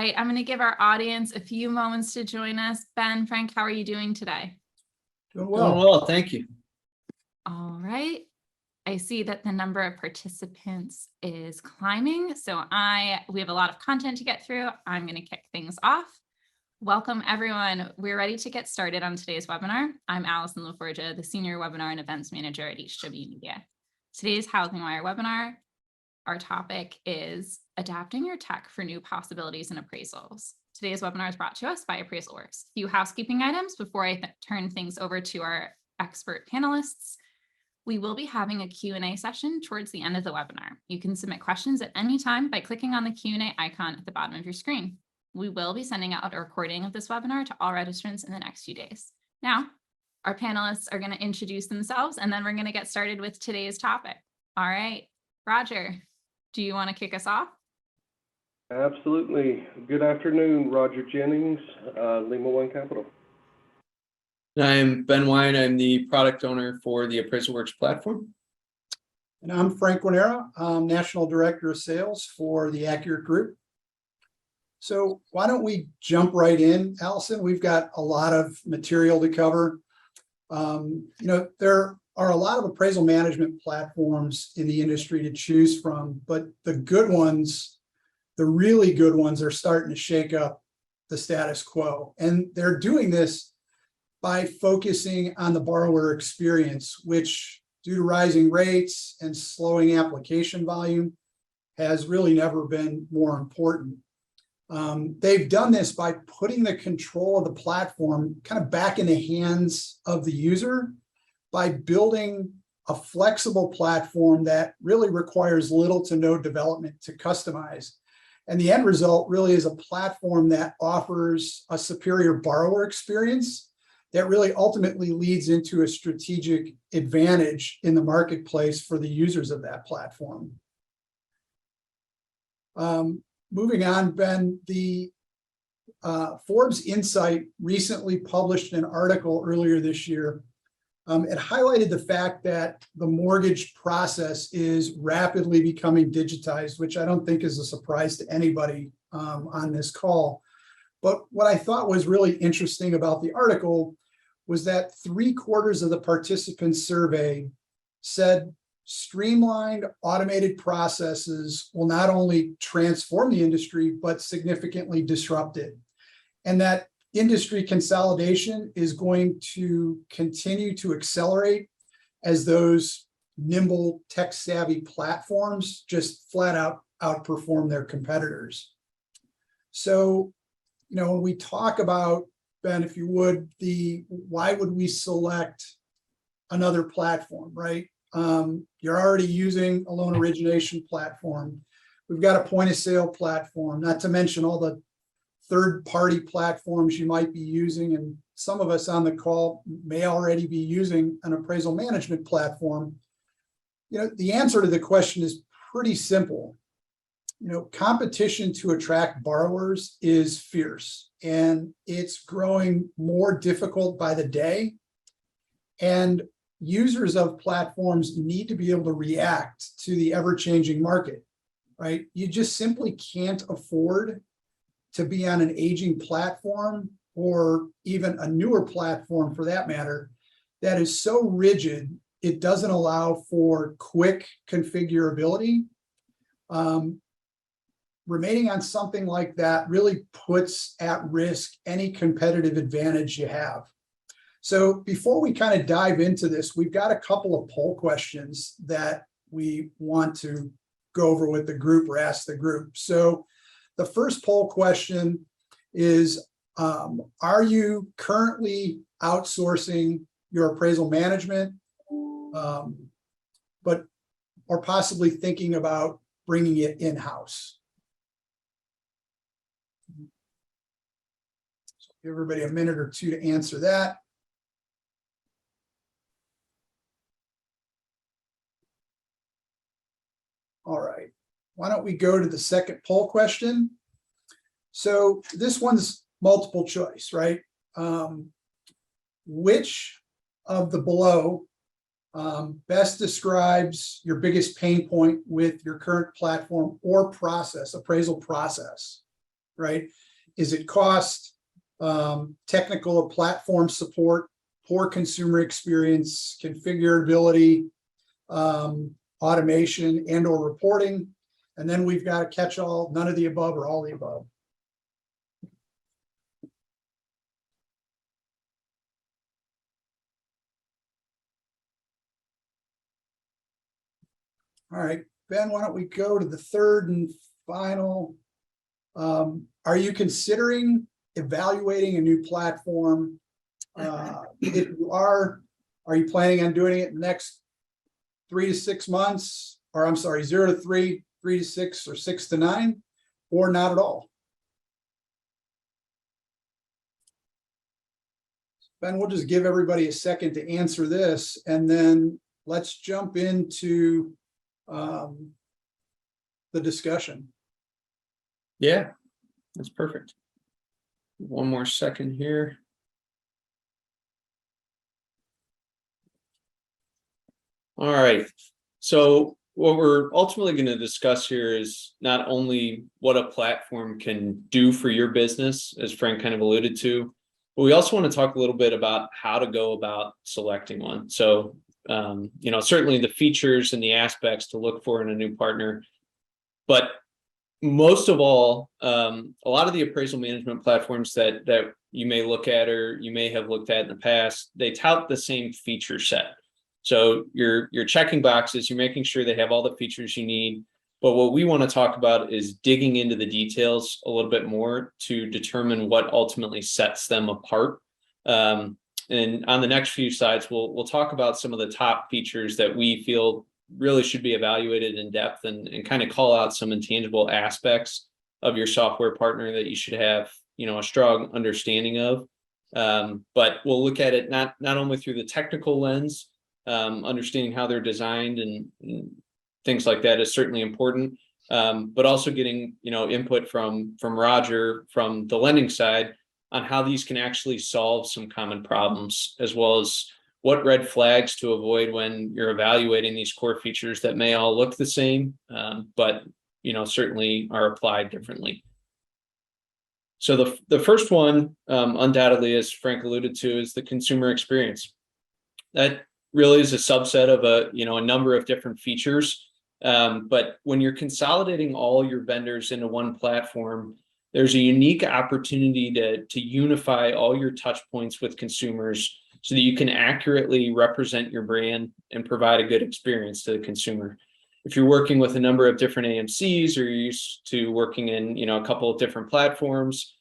right, I'm going to give our audience a few moments to join us. Ben, Frank, how are you doing today? Doing Doing well. well, thank you. All right. I see that the number of participants is climbing. So we have a lot of content to get through. I'm going to kick things off. Welcome, everyone. We're ready to get started on today's webinar. I'm Allison LaForgia, the Senior Webinar and Events Manager at HW Media. Today's Housing Wire webinar, our topic is adapting your tech for new possibilities in appraisals. Today's webinar is brought to us by AppraisalWorks. A few housekeeping items before I turn things over to our expert panelists. We will be having a Q&A session towards the end of the webinar. You can submit questions at any time by clicking on the Q&A icon at the bottom of your screen. We will be sending out a recording of this webinar to all registrants in the next few days. Now, our panelists are going to introduce themselves, and then we're going to get started with today's topic. All right, Roger, do you want to kick us off? Absolutely. Good afternoon, Roger Jennings, Lima One Capital. I'm Ben Wine. I'm the product owner for the AppraisalWorks platform. And I'm Frank Guanera. I'm National Director of Sales for the Accurate Group. So why don't we jump right in, Allison? We've got a lot of material to cover. There are a lot of appraisal management platforms in the industry to choose from, but the good ones, the really good ones, are starting to shake up the status quo. And they're doing this by focusing on the borrower experience, which, due to rising rates and slowing application volume, has really never been more important. They've done this by putting the control of the platform kind of back in the hands of the user by building a flexible platform that really requires little to no development to customize. And the end result really is a platform that offers a superior borrower experience that really ultimately leads into a strategic advantage in the marketplace for the users of that platform. Moving on, Ben, the Forbes Insight recently published an article earlier this year. It highlighted the fact that the mortgage process is rapidly becoming digitized, which I don't think is a surprise to anybody on this call. But what I thought was really interesting about the article was that 3/4 of the participants surveyed said streamlined automated processes will not only transform the industry, but significantly disrupt it. And that industry consolidation is going to continue to accelerate as those nimble tech-savvy platforms just flat out outperform their competitors. So, when we talk about, Ben, if you would, why would we select another platform, right? You're already using a loan origination platform. We've got a point of sale platform, not to mention all the third-party platforms you might be using. And some of us on the call may already be using an appraisal management platform. The answer to the question is pretty simple. Competition to attract borrowers is fierce, and it's growing more difficult by the day. And users of platforms need to be able to react to the ever-changing market, right? You just simply can't afford to be on an aging platform, or even a newer platform for that matter, that is so rigid it doesn't allow for quick configurability. Remaining on something like that really puts at risk any competitive advantage you have. So before we kind of dive into this, we've got a couple of poll questions that we want to go over with the group or ask the group. So the first poll question is, are you currently outsourcing your appraisal management, or possibly thinking about bringing it in-house? So give everybody a minute or two to answer that. All right, why don't we go to the second poll question? So this one's multiple choice, right? Which of the below best describes your biggest pain point with your current platform or process, appraisal process? right? Is it cost, technical or platform support, poor consumer experience, configurability, automation and or reporting? And then we've got a catch-all, none of the above or all the above. All right, Ben, why don't we go to the third and final? Are you considering evaluating a new platform? If you are you planning on doing it next 3 to 6 months? Or I'm sorry, 0 to 3, 3 to 6, or 6 to 9, or not at all? Ben, we'll just give everybody a second to answer this, and then let's jump into the discussion. Yeah, that's perfect. One more second here. All right. So what we're ultimately going to discuss here is not only what a platform can do for your business, as Frank kind of alluded to, but we also want to talk a little bit about how to go about selecting one. So, certainly the features and the aspects to look for in a new partner, but most of all, a lot of the appraisal management platforms that you may look at or you may have looked at in the past, they tout the same feature set. So you're checking boxes, you're making sure they have all the features you need. But what we want to talk about is digging into the details a little bit more to determine what ultimately sets them apart. And on the next few slides, we'll talk about some of the top features that we feel really should be evaluated in depth and kind of call out some intangible aspects of your software partner that you should have, a strong understanding of. But we'll look at it not only through the technical lens, understanding how they're designed and things like that is certainly important, but also getting input from Roger from the lending side on how these can actually solve some common problems, as well as what red flags to avoid when you're evaluating these core features that may all look the same, but certainly are applied differently. So the first one, undoubtedly, as Frank alluded to, is the consumer experience. That really is a subset of a number of different features. But when you're consolidating all your vendors into one platform, there's a unique opportunity to unify all your touch points with consumers so that you can accurately represent your brand and provide a good experience to the consumer. If you're working with a number of different AMCs or you're used to working in a couple of different platforms,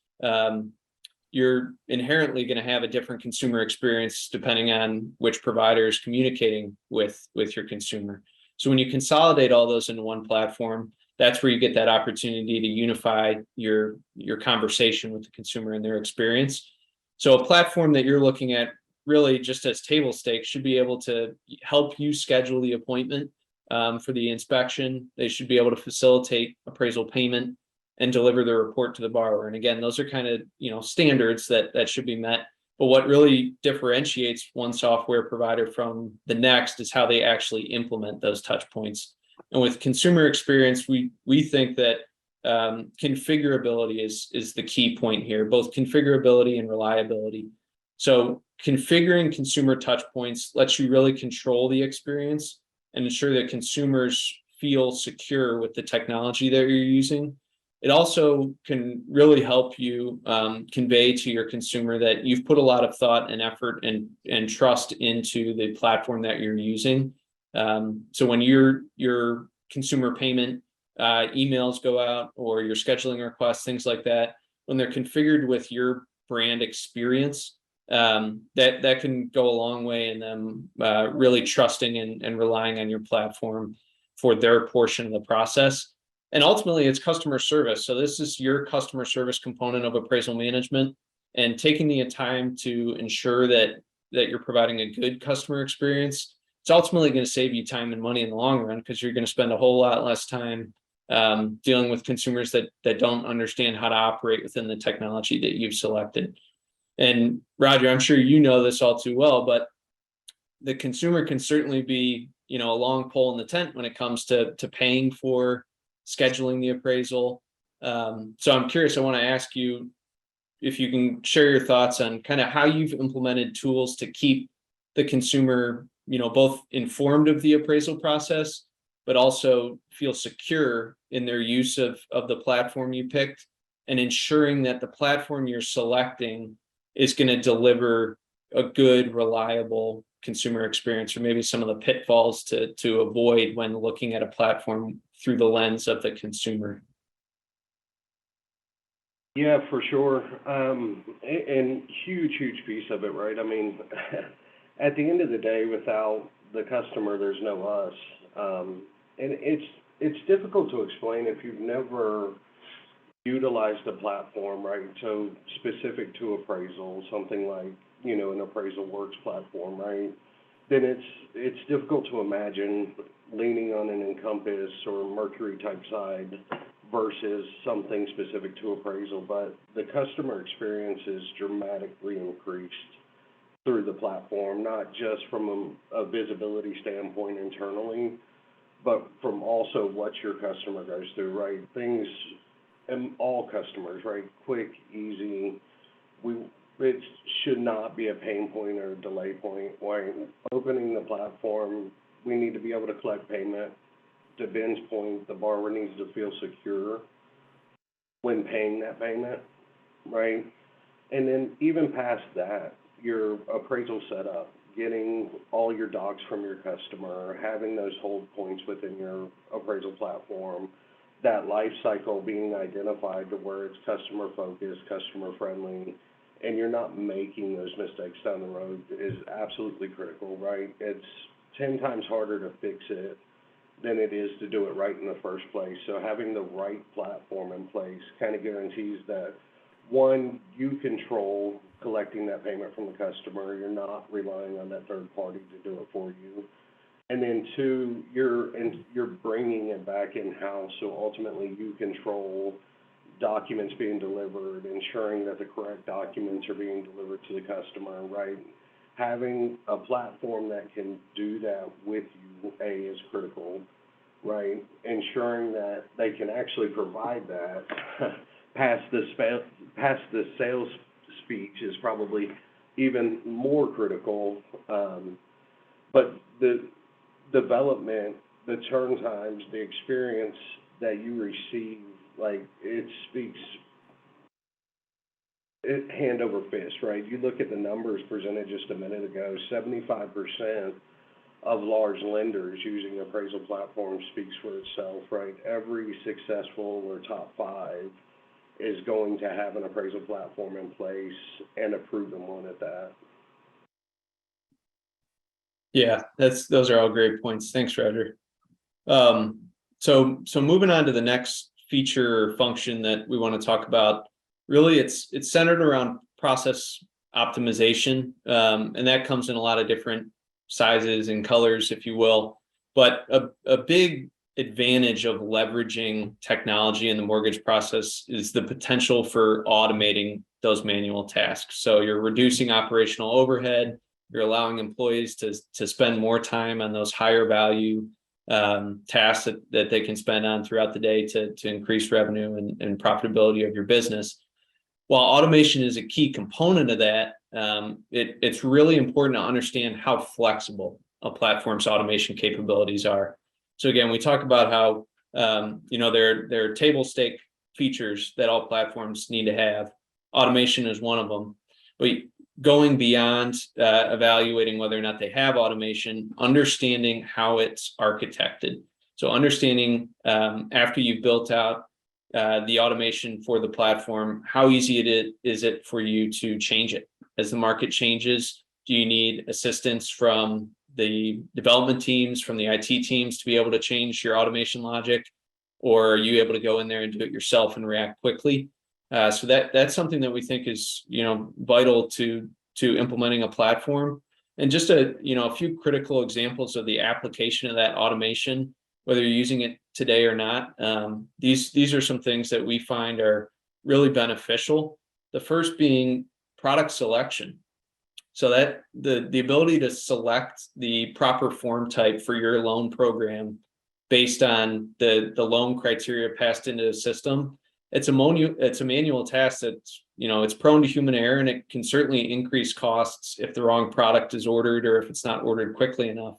you're inherently going to have a different consumer experience depending on which provider is communicating with your consumer. So when you consolidate all those into one platform, that's where you get that opportunity to unify your conversation with the consumer and their experience. So a platform that you're looking at really just as table stakes should be able to help you schedule the appointment for the inspection. They should be able to facilitate appraisal payment and deliver the report to the borrower. And again, those are kind of standards that should be met. But what really differentiates one software provider from the next is how they actually implement those touch points. And with consumer experience, we think that configurability is the key point here, both configurability and reliability. So configuring consumer touch points lets you really control the experience and ensure that consumers feel secure with the technology that you're using. It also can really help you convey to your consumer that you've put a lot of thought and effort and trust into the platform that you're using. So when your consumer payment emails go out or your scheduling requests, things like that, when they're configured with your brand experience, that can go a long way in them really trusting and relying on your platform for their portion of the process. And ultimately, it's customer service. So this is your customer service component of appraisal management, and taking the time to ensure that you're providing a good customer experience. It's ultimately going to save you time and money in the long run, because you're going to spend a whole lot less time dealing with consumers that don't understand how to operate within the technology that you've selected. And Roger, I'm sure you know this all too well, but the consumer can certainly be, a long pole in the tent when it comes to paying for scheduling the appraisal, So I'm curious, I want to ask you if you can share your thoughts on kind of how you've implemented tools to keep the consumer, both informed of the appraisal process, but also feel secure in their use of the platform you picked, and ensuring that the platform you're selecting is going to deliver a good, reliable consumer experience, or maybe some of the pitfalls to avoid when looking at a platform through the lens of the consumer. Yeah, for sure. And huge piece of it, right? I mean, at the end of the day, without the customer, there's no us. And it's difficult to explain if you've never utilized a platform, right? So specific to appraisal, something like, an AppraisalWorks platform, right? Then it's difficult to imagine leaning on an Encompass or Mercury type side versus something specific to appraisal. But the customer experience is dramatically increased through the platform, not just from a visibility standpoint internally, but from also what your customer goes through, right? Things, and all customers, right? Quick, easy. It should not be a pain point or a delay point. Right? Opening the platform, we need to be able to collect payment. To Ben's point, the borrower needs to feel secure when paying that payment, right? And then even past that, your appraisal setup, getting all your docs from your customer, having those hold points within your appraisal platform, that life cycle being identified to where it's customer focused, customer friendly, and you're not making those mistakes down the road is absolutely critical, right? It's 10 times harder to fix it than it is to do it right in the first place. So having the right platform in place kind of guarantees that, one, you control collecting that payment from the customer. You're not relying on that third party to do it for you. And then two, you're bringing it back in-house, so ultimately you control documents being delivered, ensuring that the correct documents are being delivered to the customer, right? Having a platform that can do that with you, is critical, right? Ensuring that they can actually provide that past the sales speech is probably even more critical. But the development, the turn times, the experience that you receive, like, it speaks hand over fist, right? You look at the numbers presented just a minute ago, 75% of large lenders using appraisal platform speaks for itself, right? Every successful or top 5 is going to have an appraisal platform in place, and a proven one at that. Yeah, those are all great points. Thanks, Roger. So moving on to the next feature or function that we want to talk about, really it's centered around process optimization, and that comes in a lot of different sizes and colors, if you will. But a big advantage of leveraging technology in the mortgage process is the potential for automating those manual tasks. So you're reducing operational overhead. You're allowing employees to spend more time on those higher value tasks that they can spend on throughout the day to increase revenue and profitability of your business. While automation is a key component of that, it's really important to understand how flexible a platform's automation capabilities are. So again, we talk about how there are table stake features that all platforms need to have. Automation is one of them. But going beyond evaluating whether or not they have automation, understanding how it's architected. So understanding after you've built out the automation for the platform, how easy is it for you to change it? As the market changes, do you need assistance from the development teams, from the IT teams to be able to change your automation logic? Or are you able to go in there and do it yourself and react quickly? So that's something that we think is vital to implementing a platform. And just a few critical examples of the application of that automation, whether you're using it today or not. These are some things that we find are really beneficial. The first being product selection. So that the ability to select the proper form type for your loan program based on the loan criteria passed into the system it's a manual task that's, it's prone to human error, and it can certainly increase costs if the wrong product is ordered or if it's not ordered quickly enough.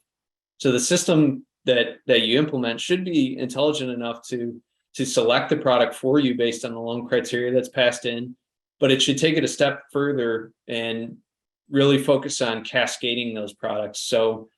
So the system that you implement should be intelligent enough to select the product for you based on the loan criteria that's passed in, but it should take it a step further and really focus on cascading those products. So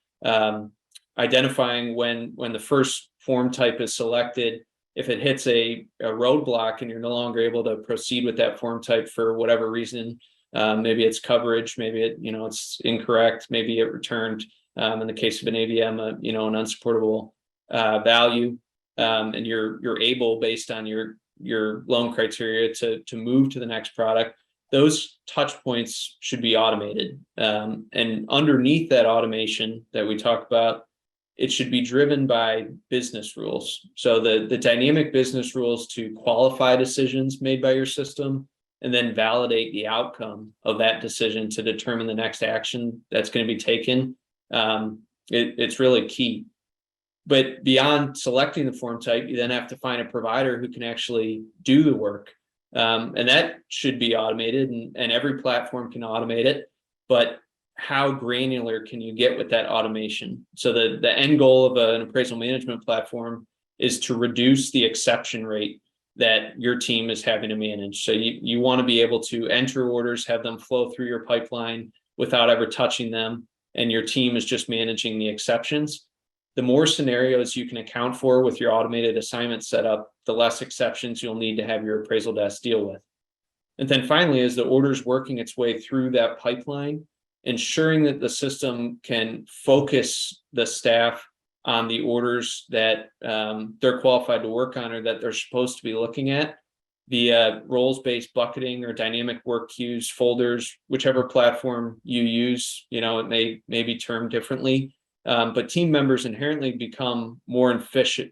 identifying when the first form type is selected, if it hits a roadblock and you're no longer able to proceed with that form type for whatever reason, maybe it's coverage, maybe it's incorrect, maybe it returned, in the case of an AVM, an unsupportable value, and you're able, based on your loan criteria, to move to the next product. Those touch points should be automated, and underneath that automation that we talk about, it should be driven by business rules. So the dynamic business rules to qualify decisions made by your system, and then validate the outcome of that decision to determine the next action that's going to be taken. It's really key. But beyond selecting the form type, you then have to find a provider who can actually do the work. And that should be automated, and every platform can automate it. But how granular can you get with that automation? So the end goal of an appraisal management platform is to reduce the exception rate that your team is having to manage. So you want to be able to enter orders, have them flow through your pipeline without ever touching them, and your team is just managing the exceptions. The more scenarios you can account for with your automated assignment setup, the less exceptions you'll need to have your appraisal desk deal with. And then finally, as the order's working its way through that pipeline, ensuring that the system can focus the staff on the orders that they're qualified to work on or that they're supposed to be looking at via roles-based bucketing or dynamic work queues, folders, whichever platform you use. It may be termed differently, but team members inherently become more efficient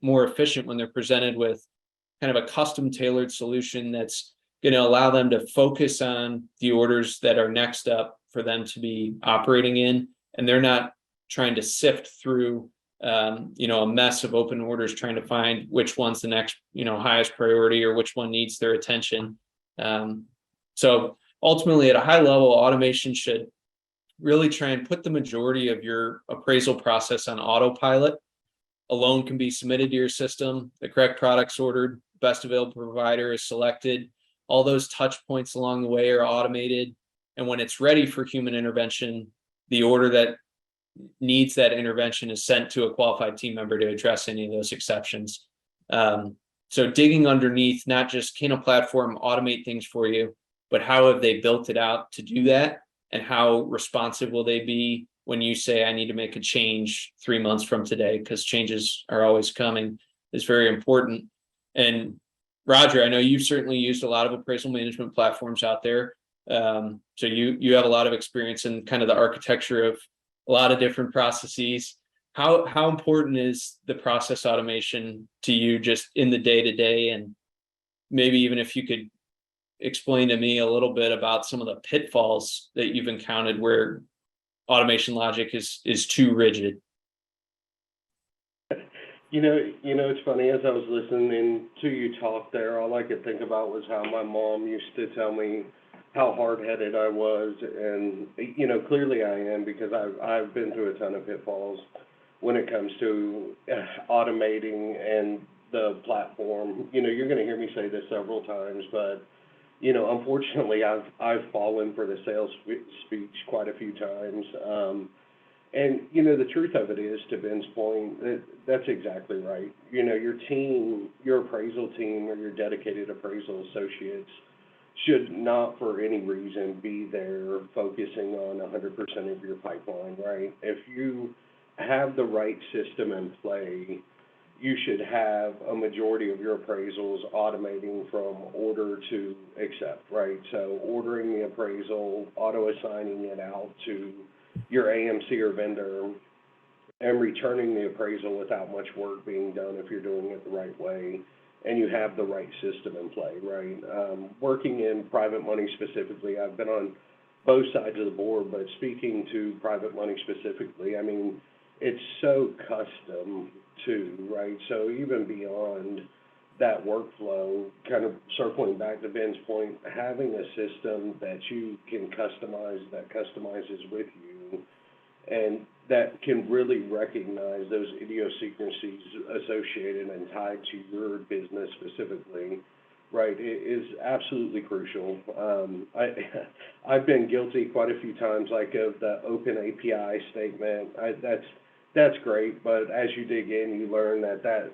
when they're presented with kind of a custom tailored solution that's going to allow them to focus on the orders that are next up for them to be operating in, and they're not trying to sift through a mess of open orders, trying to find which one's the next highest priority or which one needs their attention. So ultimately, at a high level, automation should really try and put the majority of your appraisal process on autopilot. A loan can be submitted to your system, the correct product's ordered, best available provider is selected, all those touch points along the way are automated. And when it's ready for human intervention, the order that needs that intervention is sent to a qualified team member to address any of those exceptions. So digging underneath, not just can a platform automate things for you, but how have they built it out to do that? And how responsive will they be when you say, I need to make a change 3 months from today, because changes are always coming, is very important. And Roger, I know you've certainly used a lot of appraisal management platforms out there. So you have a lot of experience in kind of the architecture of a lot of different processes. How important is the process automation to you just in the day-to-day? And maybe even if you could explain to me a little bit about some of the pitfalls that you've encountered where automation logic is too rigid. It's funny, as I was listening to you talk there, all I could think about was how my mom used to tell me how hard-headed I was, and clearly I am, because I've been through a ton of pitfalls when it comes to automating and the platform. You're going to hear me say this several times, but unfortunately, I've fallen for the sales speech quite a few times. And the truth of it is, to Ben's point, that's exactly right. Your team, your appraisal team, or your dedicated appraisal associates should not for any reason be there focusing on 100% of your pipeline, right? If you have the right system in play, you should have a majority of your appraisals automating from order to accept, right? So ordering the appraisal, auto-assigning it out to your AMC or vendor, and returning the appraisal without much work being done if you're doing it the right way, and you have the right system in play, right? Working in private money specifically, I've been on both sides of the board, but speaking to private money specifically, I mean, it's so custom too, right? So even beyond that workflow, kind of circling back to Ben's point, having a system that you can customize, that customizes with you, and that can really recognize those idiosyncrasies associated and tied to your business specifically, right, is absolutely crucial. I've been guilty quite a few times, like of the open API statement. That's great, but as you dig in, you learn that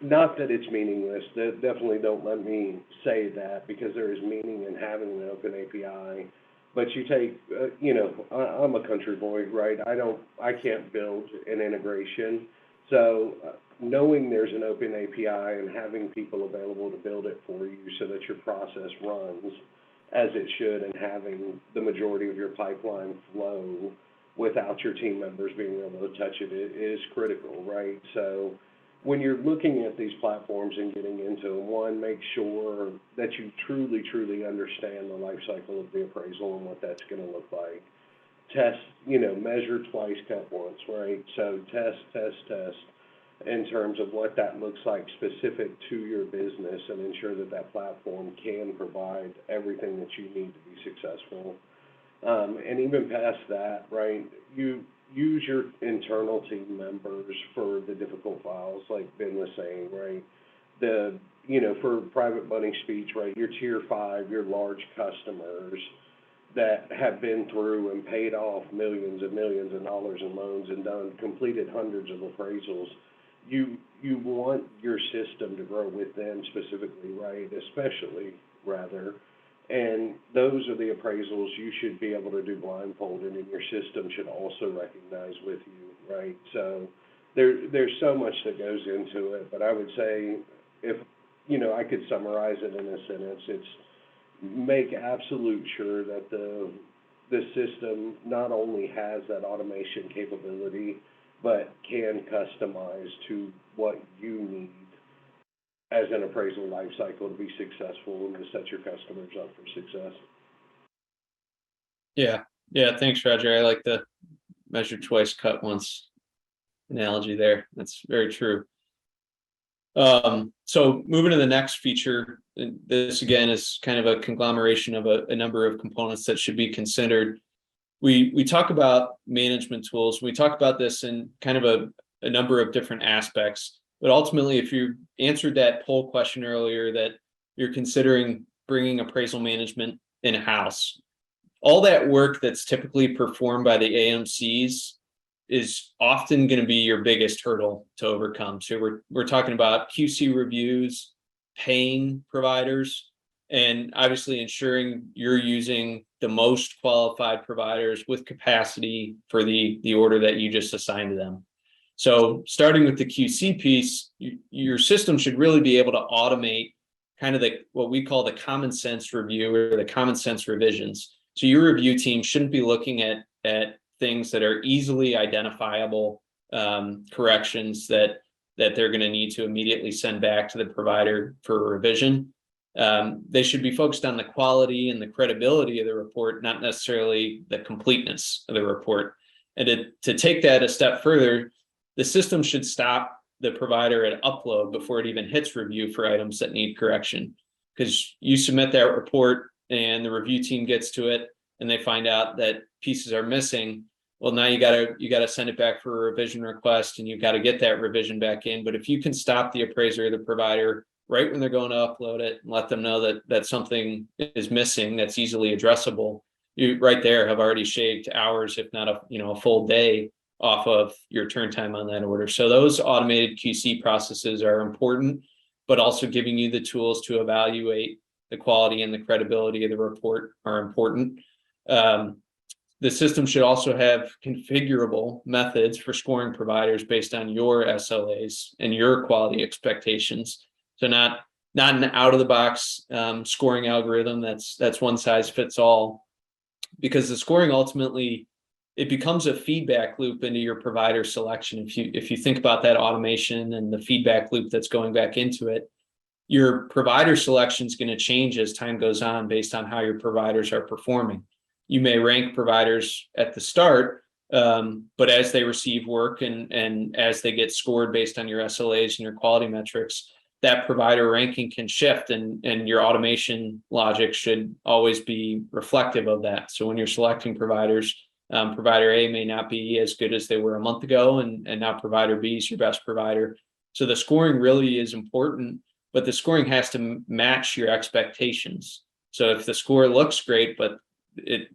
not that it's meaningless. Definitely don't let me say that, because there is meaning in having an open API. But you take, I'm a country boy, right? I can't build an integration. So knowing there's an open API and having people available to build it for you so that your process runs as it should, and having the majority of your pipeline flow without your team members being able to touch it is critical, right? So when you're looking at these platforms and getting into them, one, make sure that you truly, truly understand the life cycle of the appraisal and what that's going to look like. Test, measure twice, cut once, right? So test in terms of what that looks like specific to your business, and ensure that that platform can provide everything that you need to be successful. And even past that, right, you use your internal team members for the difficult files, like Ben was saying, right? For private money speech, right, your tier 5, your large customers that have been through and paid off millions and millions of dollars in loans and completed hundreds of appraisals, you want your system to grow with them specifically, right? Especially, rather. And those are the appraisals you should be able to do blindfolded, and your system should also recognize with you, right? So there's so much that goes into it, but I would say, if, I could summarize it in a sentence, it's make absolute sure that the system not only has that automation capability, but can customize to what you need as an appraisal life cycle to be successful and to set your customers up for success. Yeah, thanks, Roger. I like the measure twice, cut once analogy there. That's very true. So moving to the next feature, this again is kind of a conglomeration of a number of components that should be considered. We talk about management tools. We talk about this in kind of a number of different aspects. But ultimately, if you answered that poll question earlier, that you're considering bringing appraisal management in-house, all that work that's typically performed by the AMCs is often going to be your biggest hurdle to overcome. So we're talking about QC reviews, paying providers, and obviously ensuring you're using the most qualified providers with capacity for the order that you just assigned to them. So starting with the QC piece, your system should really be able to automate kind of what we call the common sense review, or the common sense revisions. So your review team shouldn't be looking at things that are easily identifiable corrections that they're going to need to immediately send back to the provider for a revision. They should be focused on the quality and the credibility of the report, not necessarily the completeness of the report. And to take that a step further, the system should stop the provider at upload before it even hits review for items that need correction. Because you submit that report and the review team gets to it and they find out that pieces are missing. Well, now you gotta send it back for a revision request, and you've got to get that revision back in. But if you can stop the appraiser or the provider right when they're going to upload it and let them know that something is missing that's easily addressable, you right there have already shaved hours, if not a full day off of your turn time on that order. So those automated QC processes are important, but also giving you the tools to evaluate the quality and the credibility of the report are important. The system should also have configurable methods for scoring providers based on your SLAs and your quality expectations. So not an out of the box scoring algorithm that's one size fits all, because the scoring ultimately, it becomes a feedback loop into your provider selection. If you think about that automation and the feedback loop that's going back into it, your provider selection is going to change as time goes on based on how your providers are performing. You may rank providers at the start, but as they receive work and as they get scored based on your SLAs and your quality metrics, that provider ranking can shift, and your automation logic should always be reflective of that. So when you're selecting providers, provider A may not be as good as they were a month ago, and now provider B is your best provider. So the scoring really is important, but the scoring has to match your expectations. So if the score looks great, but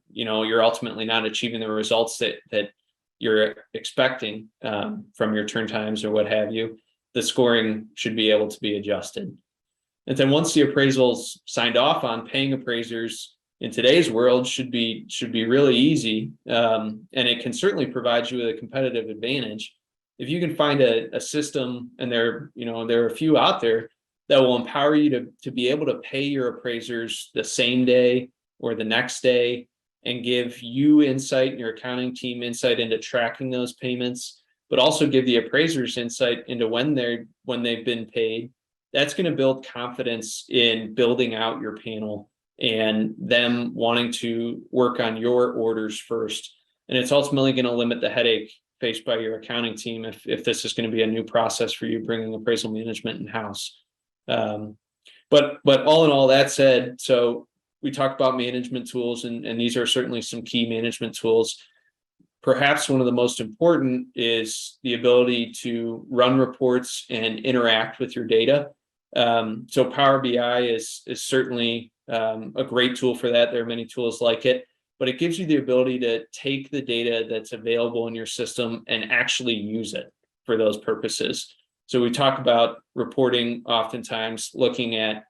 you're ultimately not achieving the results that you're expecting from your turn times or what have you, the scoring should be able to be adjusted. And then once the appraisal's signed off on, paying appraisers in today's world should be really easy, and it can certainly provide you with a competitive advantage if you can find a system, and there are a few out there that will empower you to be able to pay your appraisers the same day or the next day, and give you insight and your accounting team insight into tracking those payments, but also give the appraisers insight into when they've been paid. That's going to build confidence in building out your panel and them wanting to work on your orders first. And it's ultimately going to limit the headache faced by your accounting team if this is going to be a new process for you bringing appraisal management in-house. But all in all, that said, so we talked about management tools, and these are certainly some key management tools. Perhaps one of the most important is the ability to run reports and interact with your data. So Power BI is certainly a great tool for that. There are many tools like it, but it gives you the ability to take the data that's available in your system and actually use it for those purposes. So we talk about reporting oftentimes looking at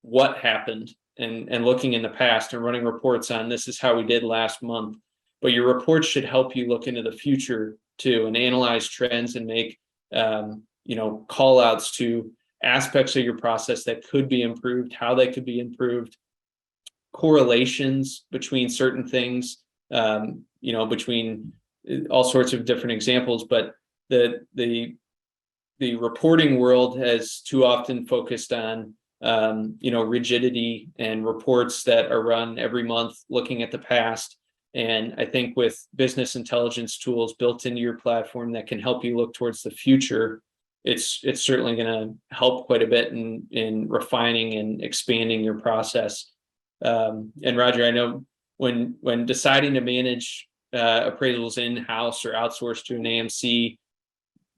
what happened and looking in the past and running reports on this is how we did last month. But your reports should help you look into the future too and analyze trends and make call outs to aspects of your process that could be improved, how they could be improved, correlations between certain things, between all sorts of different examples. But the reporting world has too often focused on rigidity and reports that are run every month looking at the past. And I think with business intelligence tools built into your platform that can help you look towards the future, it's certainly going to help quite a bit in refining and expanding your process. And Roger, I know when deciding to manage appraisals in-house or outsourced to an AMC,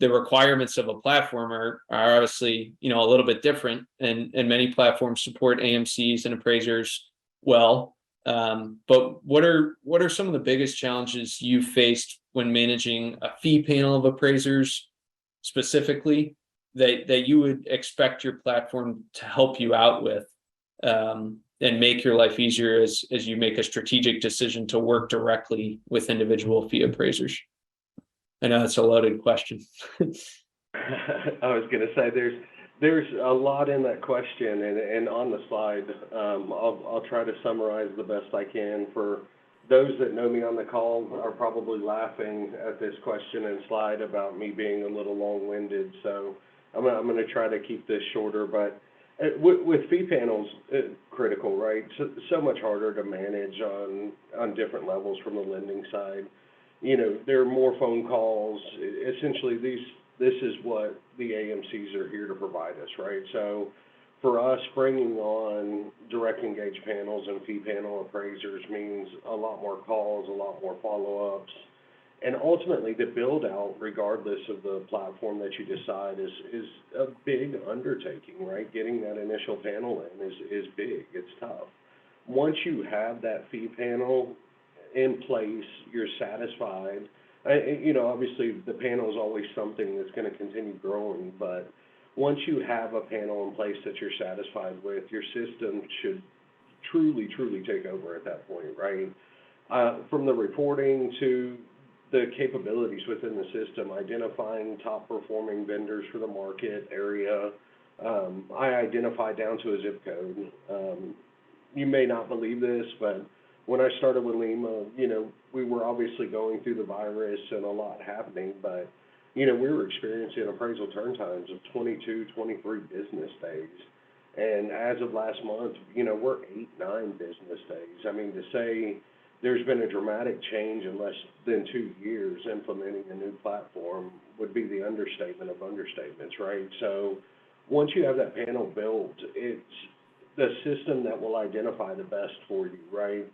the requirements of a platform are obviously a little bit different, and many platforms support AMCs and appraisers well. But what are some of the biggest challenges you faced when managing a fee panel of appraisers specifically that you would expect your platform to help you out with, and make your life easier as you make a strategic decision to work directly with individual fee appraisers? I know that's a loaded question. I was going to say there's a lot in that question, and on the slide, I'll try to summarize the best I can. For those that know me on the call are probably laughing at this question and slide about me being a little long-winded, so I'm going to try to keep this shorter. But with fee panels, critical, right? So much harder to manage on different levels from the lending side. There are more phone calls. Essentially, this is what the AMCs are here to provide us, right? So for us, bringing on direct engage panels and fee panel appraisers means a lot more calls, a lot more follow-ups, and ultimately the build out, regardless of the platform that you decide, is a big undertaking, right? Getting that initial panel in is big. It's tough. Once you have that fee panel in place, you're satisfied. Obviously the panel is always something that's going to continue growing, but once you have a panel in place that you're satisfied with, your system should truly take over at that point, right? From the reporting to the capabilities within the system, identifying top performing vendors for the market area. I identify down to a zip code. You may not believe this, but when I started with Lima, we were obviously going through the virus and a lot happening, but, we were experiencing appraisal turn times of 22, 23 business days. And as of last month, we're 8-9 business days. I mean, to say there's been a dramatic change in less than 2 years implementing a new platform would be the understatement of understatements, right? So once you have that panel built, it's the system that will identify the best for you, right?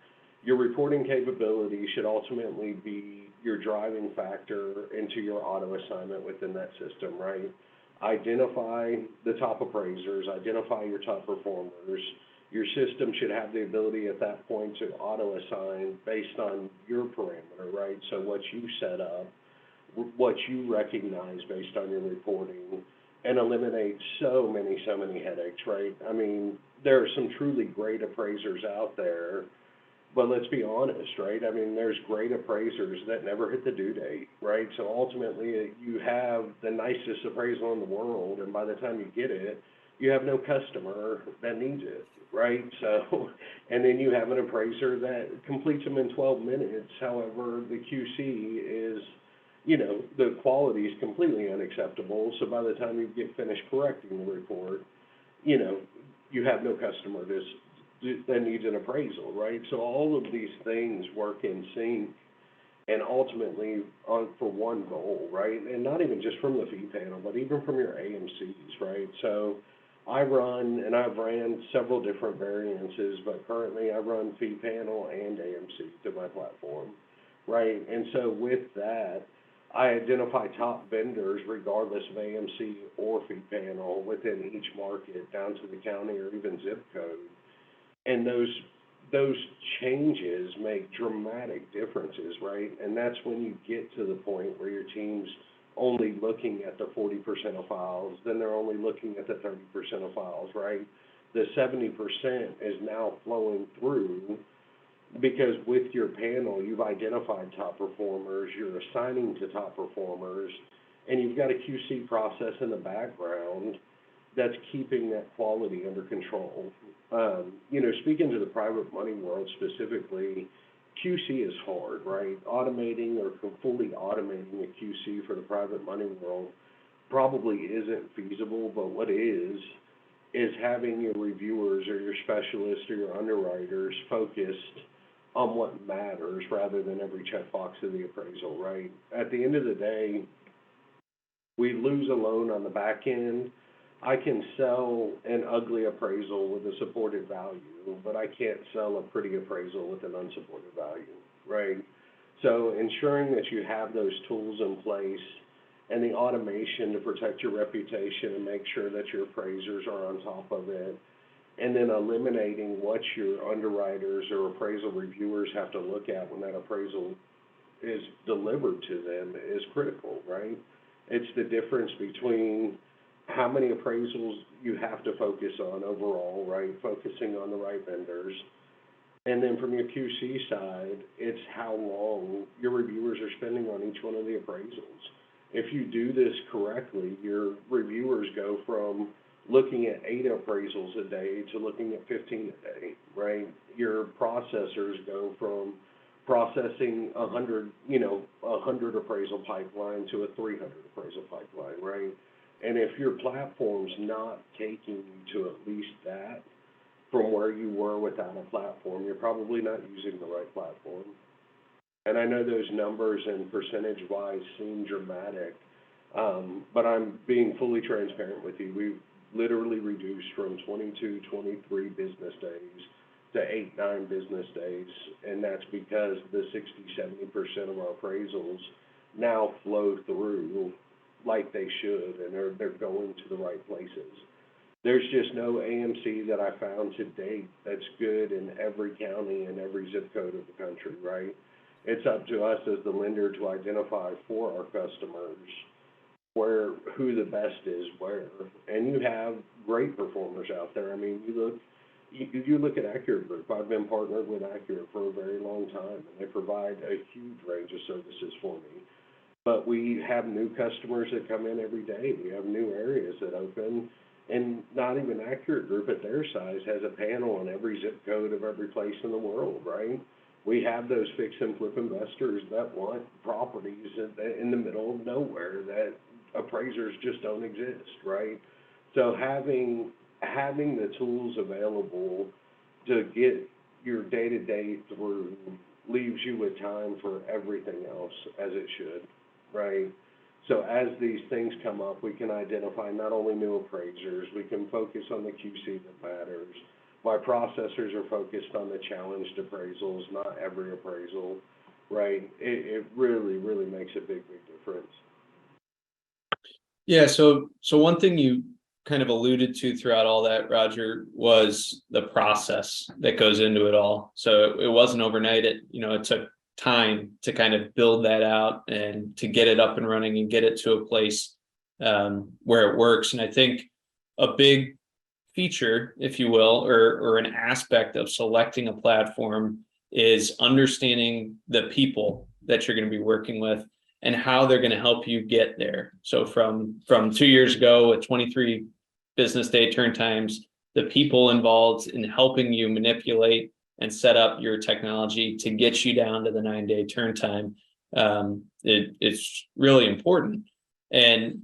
Your reporting capability should ultimately be your driving factor into your auto assignment within that system, right? Identify the top appraisers, identify your top performers. Your system should have the ability at that point to auto assign based on your parameter, right? So what you set up, what you recognize based on your reporting, and eliminate so many headaches, right? I mean, there are some truly great appraisers out there, but let's be honest, right? I mean, there's great appraisers that never hit the due date, right? So ultimately, you have the nicest appraisal in the world, and by the time you get it, you have no customer that needs it, right? So, and then you have an appraiser that completes them in 12 minutes. However, the QC is, you know, the quality is completely unacceptable. So by the time you get finished correcting the report, you know, you have no customer that needs an appraisal, right? So all of these things work in sync and ultimately for one goal, right? And not even just from the fee panel, but even from your AMCs, right? So I've ran several different variances, but currently I run fee panel and AMC through my platform, right? And so with that, I identify top vendors regardless of AMC or fee panel within each market down to the county or even zip code. And those changes make dramatic differences, right? And that's when you get to the point where your team's only looking at the 40% of files, then they're only looking at the 30% of files, right? The 70% is now flowing through because with your panel, you've identified top performers, you're assigning to top performers, and you've got a QC process in the background that's keeping that quality under control. You know, speaking to the private money world specifically, QC is hard, right? Automating or fully automating a QC for the private money world probably isn't feasible, but what is having your reviewers or your specialists or your underwriters focused on what matters rather than every checkbox of the appraisal, right? At the end of the day, we lose a loan on the back end. I can sell an ugly appraisal with a supported value, but I can't sell a pretty appraisal with an unsupported value, right? So ensuring that you have those tools in place and the automation to protect your reputation and make sure that your appraisers are on top of it, and then eliminating what your underwriters or appraisal reviewers have to look at when that appraisal is delivered to them is critical, right? It's the difference between how many appraisals you have to focus on overall, right? Focusing on the right vendors. And then from your QC side, it's how long your reviewers are spending on each one of the appraisals. If you do this correctly, your reviewers go from looking at 8 appraisals a day to looking at 15 a day, right? Your processors go from processing 100 appraisal pipeline to a 300 appraisal pipeline, right? And if your platform's not taking you to at least that from where you were without a platform, you're probably not using the right platform. And I know those numbers and percentage-wise seem dramatic, but I'm being fully transparent with you. We've literally reduced from 22, 23 business days to 8, 9 business days, and that's because the 60-70% of our appraisals now flow through like they should, and they're going to the right places. There's just no AMC that I found to date that's good in every county and every zip code of the country, right? It's up to us as the lender to identify for our customers who the best is where. And you have great performers out there. I mean, you look at Accurate Group. I've been partnered with Accurate for a very long time, and they provide a huge range of services for me. But we have new customers that come in every day. We have new areas that open, and not even Accurate Group at their size has a panel in every zip code of every place in the world, right? We have those fix and flip investors that want properties in the middle of nowhere that appraisers just don't exist, right? So having the tools available to get your day-to-day through leaves you with time for everything else as it should, right? So as these things come up, we can identify not only new appraisers, we can focus on the QC that matters. My processors are focused on the challenged appraisals, not every appraisal, right? It really, really makes a big, big difference. Yeah, so one thing you kind of alluded to throughout all that, Roger, was the process that goes into it all. So it wasn't overnight. It took time to kind of build that out and to get it up and running and get it to a place where it works. And I think a big feature, if you will, or an aspect of selecting a platform is understanding the people that you're going to be working with and how they're going to help you get there. So from 2 years ago with 23 business day turn times, the people involved in helping you manipulate and set up your technology to get you down to the 9-day turn time, it's really important. And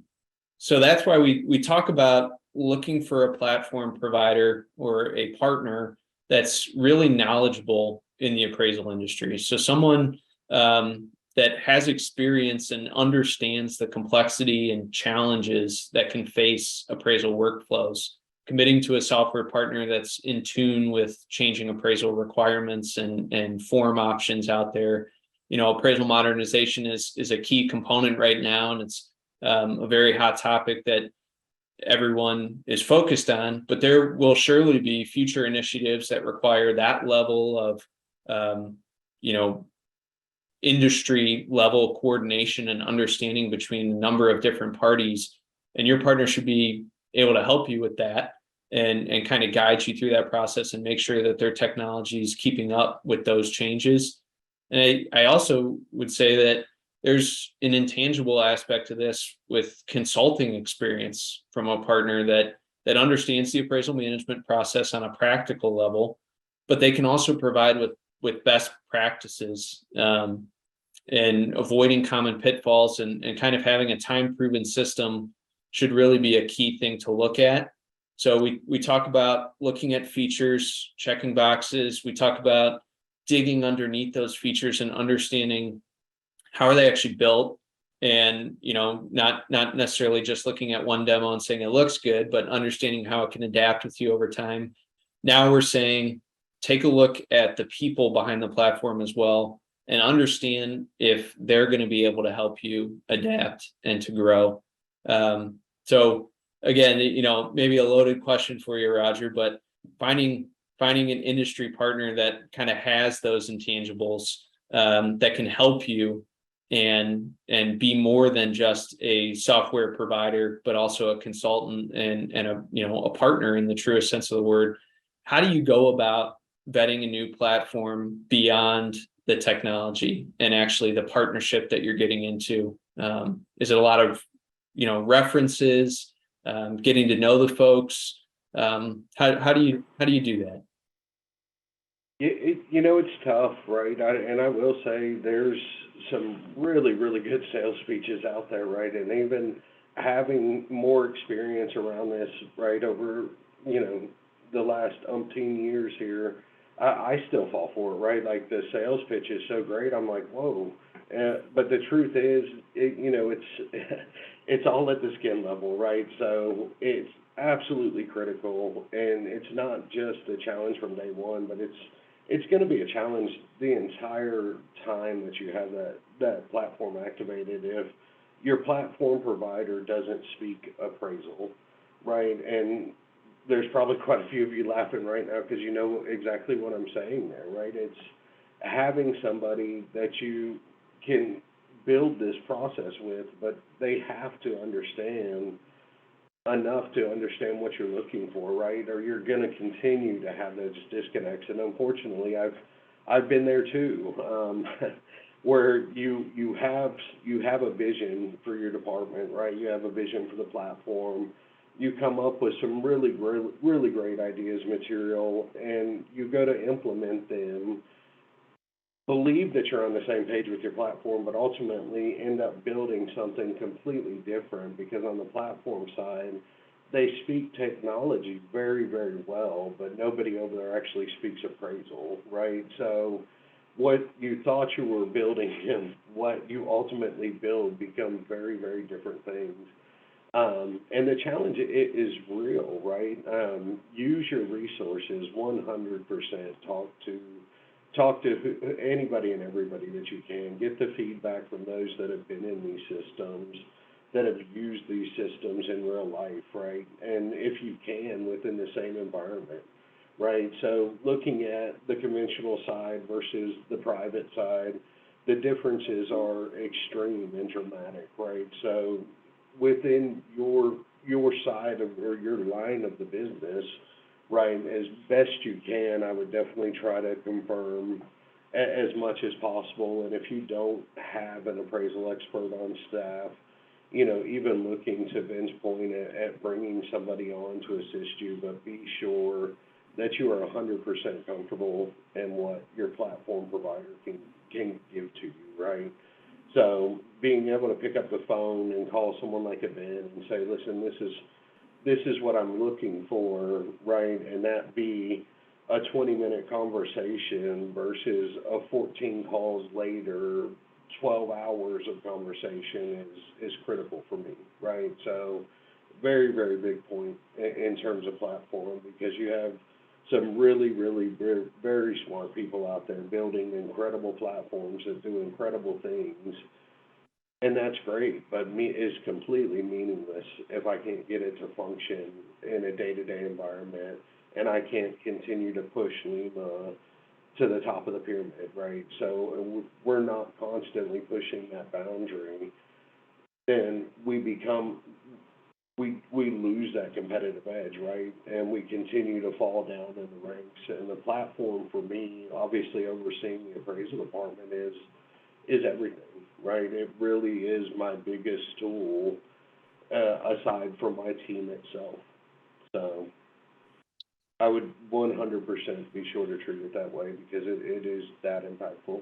so that's why we talk about looking for a platform provider or a partner that's really knowledgeable in the appraisal industry. So someone that has experience and understands the complexity and challenges that can face appraisal workflows, committing to a software partner that's in tune with changing appraisal requirements and form options out there. Appraisal modernization is a key component right now, and it's a very hot topic that everyone is focused on, but there will surely be future initiatives that require that level of industry level coordination and understanding between a number of different parties, and your partner should be able to help you with that and kind of guide you through that process and make sure that their technology is keeping up with those changes. And I also would say that there's an intangible aspect to this with consulting experience from a partner that understands the appraisal management process on a practical level, but they can also provide with best practices and avoiding common pitfalls and kind of having a time-proven system should really be a key thing to look at. So we talk about looking at features, checking boxes. We talk about digging underneath those features and understanding how are they actually built, and not necessarily just looking at one demo and saying it looks good, but understanding how it can adapt with you over time. Now we're saying take a look at the people behind the platform as well and understand if they're going to be able to help you adapt and to grow. So again, maybe a loaded question for you, Roger, but finding an industry partner that kind of has those intangibles that can help you and be more than just a software provider, but also a consultant and a partner in the truest sense of the word. How do you go about vetting a new platform beyond the technology and actually the partnership that you're getting into? Is it a lot of references, getting to know the folks? How do you do that? It's tough, right? And I will say there's some really, really good sales speeches out there, right? And even having more experience around this, right, over, the last umpteen years here, I still fall for it, right? Like the sales pitch is so great. I'm like, whoa. But the truth is, it's all at the skin level, right? So it's absolutely critical. And it's not just a challenge from day one, but it's going to be a challenge the entire time that you have that platform activated. If your platform provider doesn't speak appraisal, right? And there's probably quite a few of you laughing right now because you know exactly what I'm saying there, right? It's having somebody that you can build this process with, but they have to understand enough to understand what you're looking for, right? Or you're going to continue to have those disconnects. And unfortunately, I've been there too, where you have a vision for your department, right? You have a vision for the platform. You come up with some really, really, really great ideas, material, and you go to implement them, believe that you're on the same page with your platform, but ultimately end up building something completely different because on the platform side, they speak technology very, very well, but nobody over there actually speaks appraisal, right? So what you thought you were building and what you ultimately build become very, very different things. And the challenge is real, right? Use your resources 100%. Talk to anybody and everybody that you can. Get the feedback from those that have been in these systems, that have used these systems in real life, right? And if you can, within the same environment, right? So looking at the conventional side versus the private side, the differences are extreme and dramatic, right? So within your side of, or your line of the business, right, as best you can, I would definitely try to confirm as much as possible. And if you don't have an appraisal expert on staff, you know, even looking to Ben's point at bringing somebody on to assist you, but be sure that you are 100% comfortable in what your platform provider can give to you, right? So being able to pick up the phone and call someone like a Ben and say, listen, this is what I'm looking for, right? And that be a 20-minute conversation versus a 14 calls later, 12 hours of conversation is critical for me, right? So very, very big point in terms of platform, because you have some really, really very, very smart people out there building incredible platforms that do incredible things. And that's great, but is completely meaningless if I can't get it to function in a day-to-day environment, and I can't continue to push Lima to the top of the pyramid, right? So we're not constantly pushing that boundary, then we lose that competitive edge, right? And we continue to fall down in the ranks. And the platform for me, obviously overseeing the appraisal department, is everything, right? It really is my biggest tool, aside from my team itself. So I would 100% be sure to treat it that way, because it is that impactful.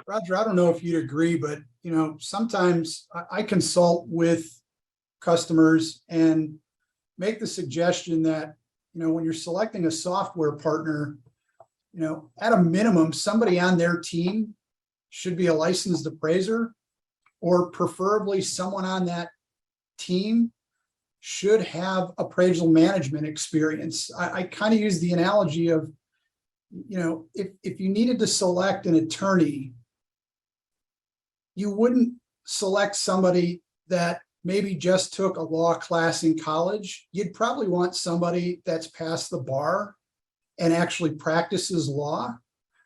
Roger, I don't know if you'd agree, but you know, sometimes I consult with customers and make the suggestion that, you know, when you're selecting a software partner, you know, at a minimum, somebody on their team should be a licensed appraiser, or preferably someone on that team should have appraisal management experience. I kind of use the analogy of, you know, if you needed to select an attorney, you wouldn't select somebody that maybe just took a law class in college. You'd probably want somebody that's passed the bar and actually practices law.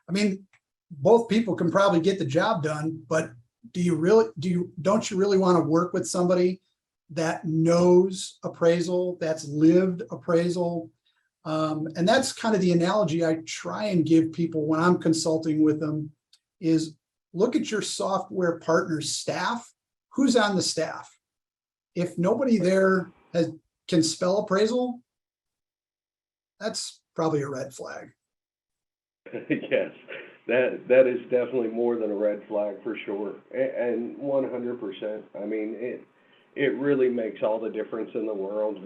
I mean, both people can probably get the job done, but don't you really want to work with somebody that knows appraisal, that's lived appraisal? And that's kind of the analogy I try and give people when I'm consulting with them, is look at your software partner's staff. Who's on the staff? If nobody there can spell appraisal, that's probably a red flag. Yes, that is definitely more than a red flag for sure, and 100%. I mean, it really makes all the difference in the world.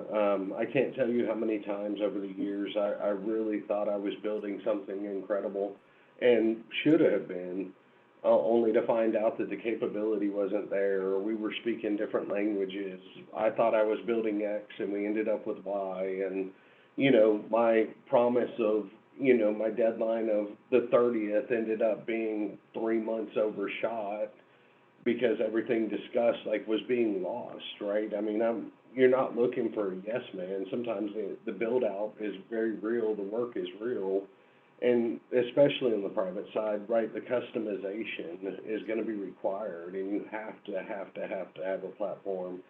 I can't tell you how many times over the years I really thought I was building something incredible and should have been, only to find out that the capability wasn't there, or we were speaking different languages. I thought I was building X and we ended up with Y, and, you know, my promise of, you know, my deadline of the 30th ended up being 3 months overshot, because everything discussed was being lost, right? I mean, you're not looking for a yes man. Sometimes the build out is very real, the work is real, and especially on the private side, right, the customization is going to be required, and you have to have a platform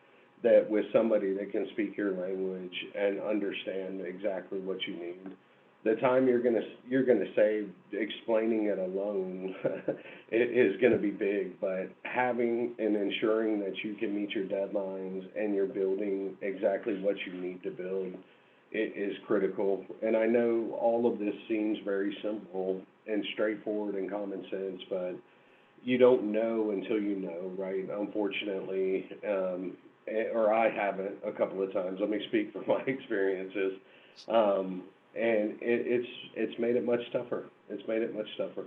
that, with somebody that can speak your language and understand exactly what you need. The time you're gonna save explaining it alone it is gonna be big, but having and ensuring that you can meet your deadlines and you're building exactly what you need to build, it is critical. And I know all of this seems very simple and straightforward and common sense, but you don't know until you know, right? Unfortunately, or I haven't a couple of times. Let me speak from my experiences. And it's made it much tougher. It's made it much tougher.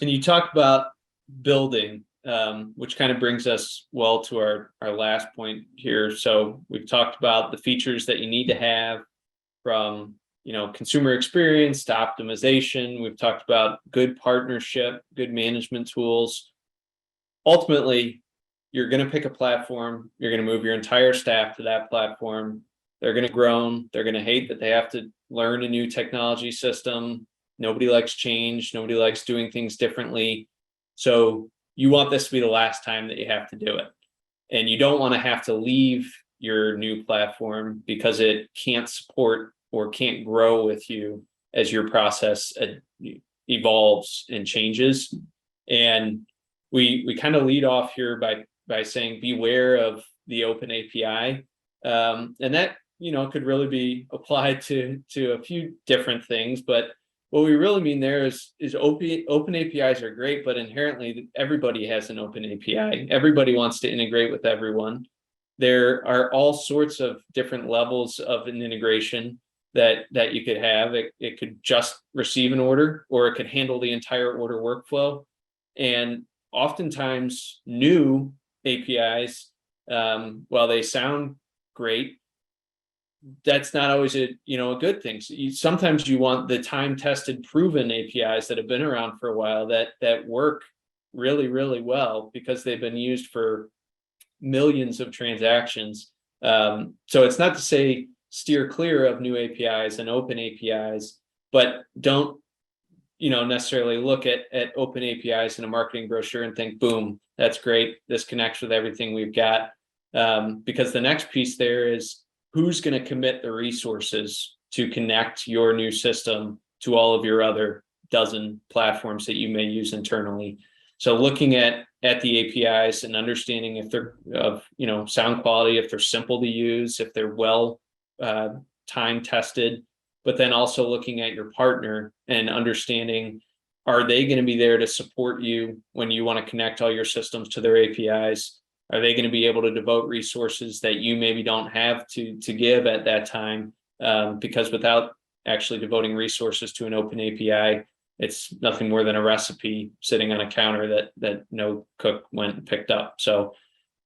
And you talked about building, which kind of brings us well to our last point here. So we've talked about the features that you need to have, from consumer experience to optimization. We've talked about good partnership, good management tools. Ultimately, you're going to pick a platform, you're going to move your entire staff to that platform. They're going to groan, they're going to hate that they have to learn a new technology system. Nobody likes change, nobody likes doing things differently. So you want this to be the last time that you have to do it. And you don't want to have to leave your new platform because it can't support or can't grow with you as your process evolves and changes. And we kind of lead off here by saying beware of the open API, and that could really be applied to a few different things. But what we really mean there is open APIs are great, but inherently everybody has an open API. Everybody wants to integrate with everyone. There are all sorts of different levels of an integration that you could have. It could just receive an order, or it could handle the entire order workflow. And oftentimes new APIs, while they sound great, that's not always a good thing. So sometimes you want the time-tested, proven APIs that have been around for a while, that work really, really well because they've been used for millions of transactions. So it's not to say steer clear of new APIs and open APIs, but don't necessarily look at open APIs in a marketing brochure and think, boom, that's great, this connects with everything we've got. Because the next piece there is, who's going to commit the resources to connect your new system to all of your other dozen platforms that you may use internally. So looking at the APIs and understanding if they're of sound quality, if they're simple to use, if they're well time tested, but then also looking at your partner and understanding, are they going to be there to support you when you want to connect all your systems to their APIs? Are they going to be able to devote resources that you maybe don't have to give at that time? Because without actually devoting resources to an open API, it's nothing more than a recipe sitting on a counter that no cook went and picked up. So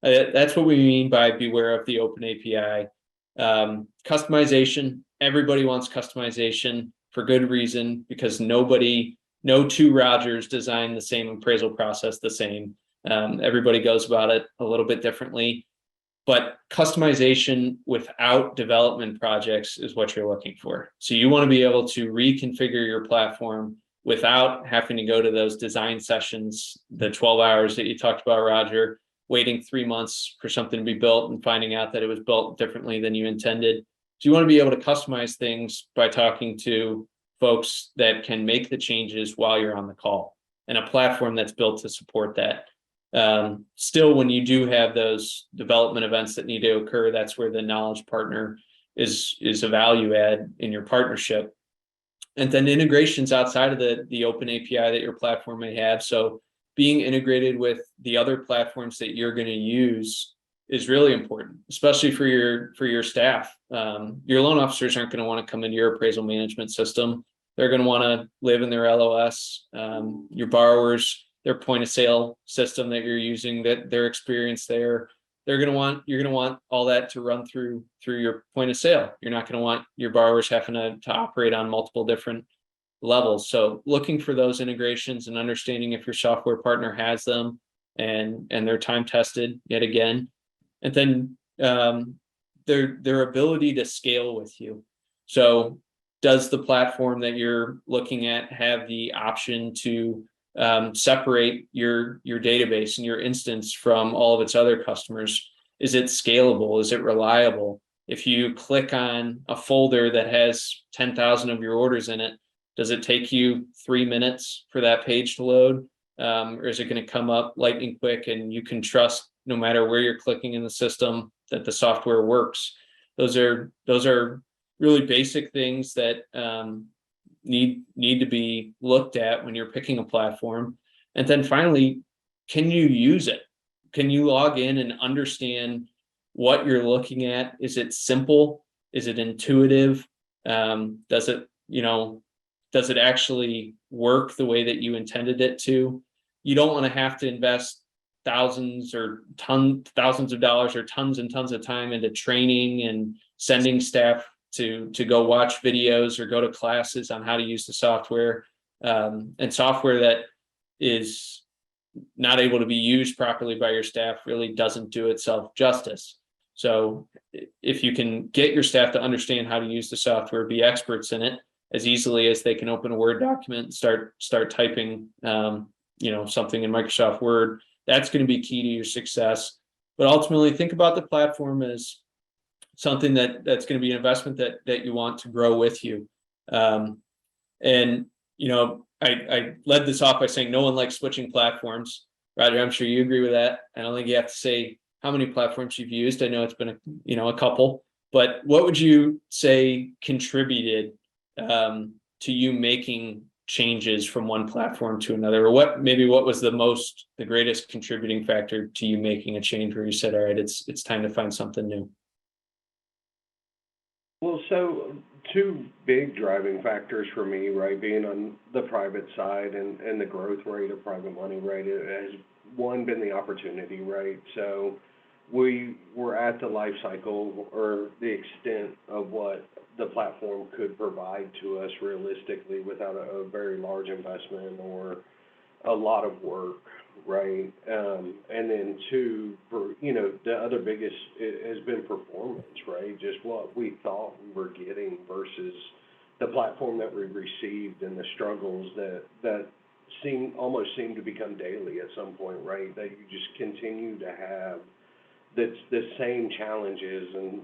that's what we mean by beware of the open API. Customization. Everybody wants customization for good reason, because no two Rogers design the same appraisal process the same. Everybody goes about it a little bit differently, but customization without development projects is what you're looking for. So you want to be able to reconfigure your platform without having to go to those design sessions, the 12 hours that you talked about, Roger, waiting 3 months for something to be built and finding out that it was built differently than you intended. So you want to be able to customize things by talking to folks that can make the changes while you're on the call, and a platform that's built to support that. Still, when you do have those development events that need to occur, that's where the knowledge partner is a value add in your partnership. And then integrations outside of the open API that your platform may have. So being integrated with the other platforms that you're going to use is really important, especially for your staff. Your loan officers aren't going to want to come into your appraisal management system. They're going to want to live in their LOS. Your borrowers, their point of sale system that you're using, that their experience there, you're going to want all that to run through your point of sale. You're not going to want your borrowers having to operate on multiple different levels. So looking for those integrations and understanding if your software partner has them and they're time tested yet again. And then their ability to scale with you. So does the platform that you're looking at have the option to separate your database and your instance from all of its other customers? Is it scalable? Is it reliable? If you click on a folder that has 10,000 of your orders in it, does it take you 3 minutes for that page to load? Or is it going to come up lightning quick and you can trust, no matter where you're clicking in the system, that the software works? Those are really basic things that need to be looked at when you're picking a platform. And then finally, can you use it? Can you log in and understand what you're looking at? Is it simple? Is it intuitive? Does it, Does it actually work the way that you intended it to? You don't want to have to invest thousands of dollars or tons and tons of time into training and sending staff to go watch videos or go to classes on how to use the software, and software that is not able to be used properly by your staff really doesn't do itself justice. So if you can get your staff to understand how to use the software, be experts in it as easily as they can open a Word document and start typing something in Microsoft Word, that's going to be key to your success. But ultimately, think about the platform as something that's going to be an investment that you want to grow with you. I led this off by saying no one likes switching platforms. Roger, I'm sure you agree with that. I don't think you have to say how many platforms you've used. I know it's been a couple, but what would you say contributed to you making changes from one platform to another, or what was the greatest contributing factor to you making a change where you said, all right, it's time to find something new? Well, so two big driving factors for me, right, being on the private side and the growth rate of private money, right, it has been the opportunity, right? So we were at the life cycle or the extent of what the platform could provide to us realistically without a very large investment or a lot of work, right? And then two, the other biggest has been performance, right? Just what we thought we were getting versus the platform that we received and the struggles that almost seem to become daily at some point, right? That you just continue to have the same challenges and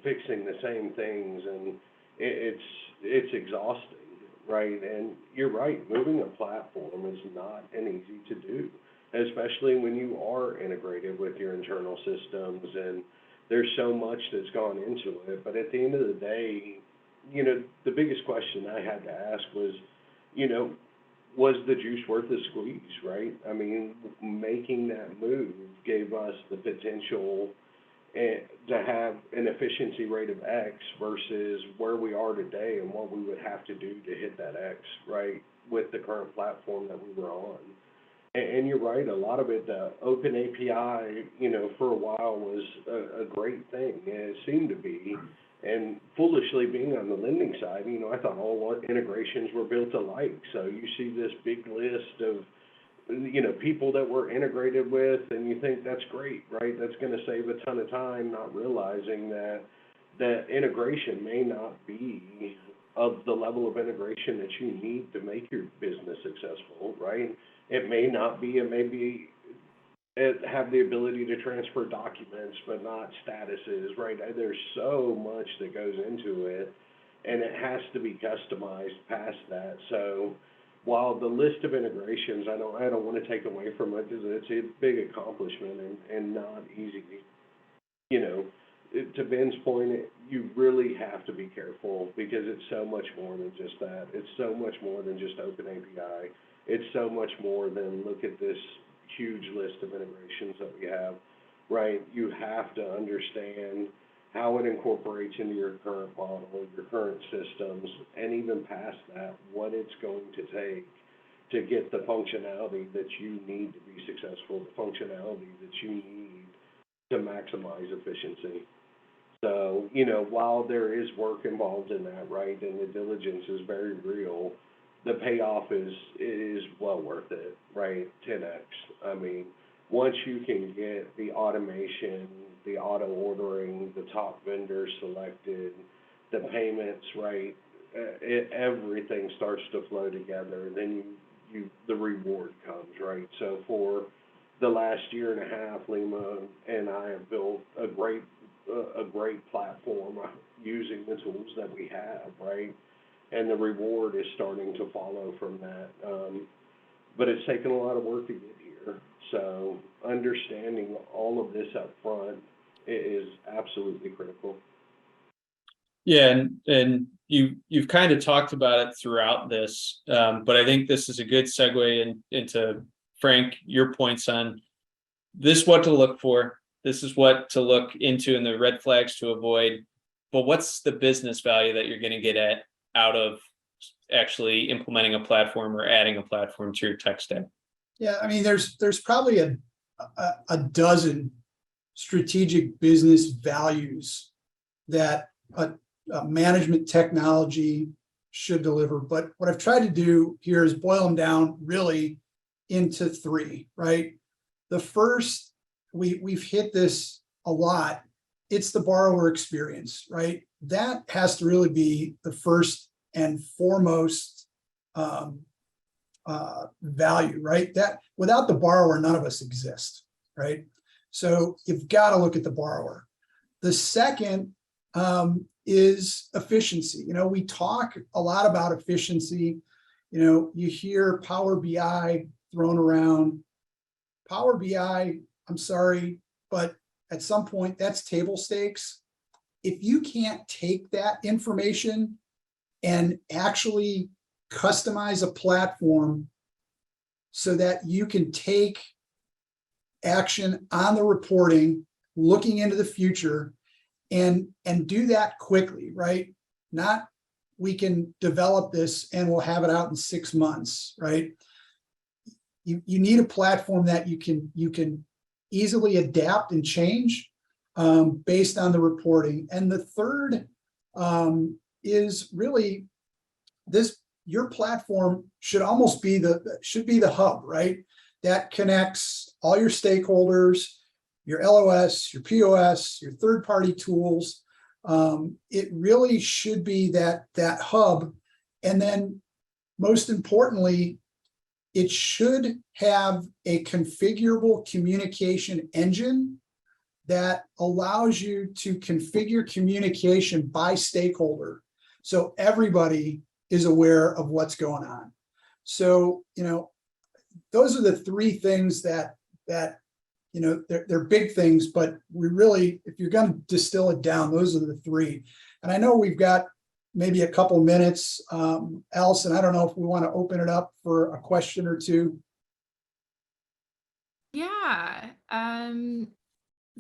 fixing the same things, and it's exhausting. Right, and you're right, moving a platform is not an easy to do, especially when you are integrated with your internal systems and there's so much that's gone into it. But at the end of the day, the biggest question I had to ask was, was the juice worth the squeeze, right? I mean, making that move gave us the potential to have an efficiency rate of X versus where we are today and what we would have to do to hit that X, right, with the current platform that we were on. And you're right, a lot of it, the open API, for a while was a great thing, and it seemed to be. And foolishly, being on the lending side, I thought all integrations were built alike. So you see this big list of people that we're integrated with, and you think that's great, right? That's going to save a ton of time, not realizing that that integration may not be of the level of integration that you need to make your business successful, right? It may not be, it have the ability to transfer documents, but not statuses, right? There's so much that goes into it, and it has to be customized past that. So while the list of integrations, I don't want to take away from it because it's a big accomplishment and not easy. To Ben's point, you really have to be careful because it's so much more than just that. It's so much more than just open API. It's so much more than look at this huge list of integrations that we have, right? You have to understand how it incorporates into your current model, your current systems, and even past that, what it's going to take to get the functionality that you need to be successful, the functionality that you need to maximize efficiency. So, while there is work involved in that, right, and the diligence is very real, the payoff is well worth it, right? 10x. I mean, once you can get the automation, the auto ordering, the top vendors selected, the payments, right, everything starts to flow together. Then the reward comes, right? So for the last year and a half, Lima and I have built a great platform using the tools that we have, right? And the reward is starting to follow from that. But it's taken a lot of work to get here. So understanding all of this up front is absolutely critical. Yeah, and you've kind of talked about it throughout this, but I think this is a good segue into Frank, your points on this, what to look for. This is what to look into and the red flags to avoid. But what's the business value that you're going to get out of actually implementing a platform or adding a platform to your tech stack? Yeah, I mean, there's probably a dozen strategic business values that a management technology should deliver. But what I've tried to do here is boil them down really into three, right? The first, we've hit this a lot. It's the borrower experience, right? That has to really be the first and foremost value, right? That without the borrower, none of us exist, right? So you've got to look at the borrower. The second is efficiency. You know, we talk a lot about efficiency. You know, you hear Power BI thrown around. Power BI, I'm sorry, but at some point that's table stakes. If you can't take that information and actually customize a platform so that you can take action on the reporting, looking into the future, and do that quickly, right? Not we can develop this and we'll have it out in 6 months, right? You need a platform that you can easily adapt and change based on the reporting. And the third is really this, your platform should almost be the hub, right? That connects all your stakeholders, your LOS, your POS, your third-party tools. It really should be that hub. And then most importantly, it should have a configurable communication engine that allows you to configure communication by stakeholder. So everybody is aware of what's going on. So, you know, those are the three things that you know, they're big things, but we really, if you're going to distill it down, those are the three. And I know we've got maybe a couple minutes. Allison, I don't know if we want to open it up for a question or two. Yeah.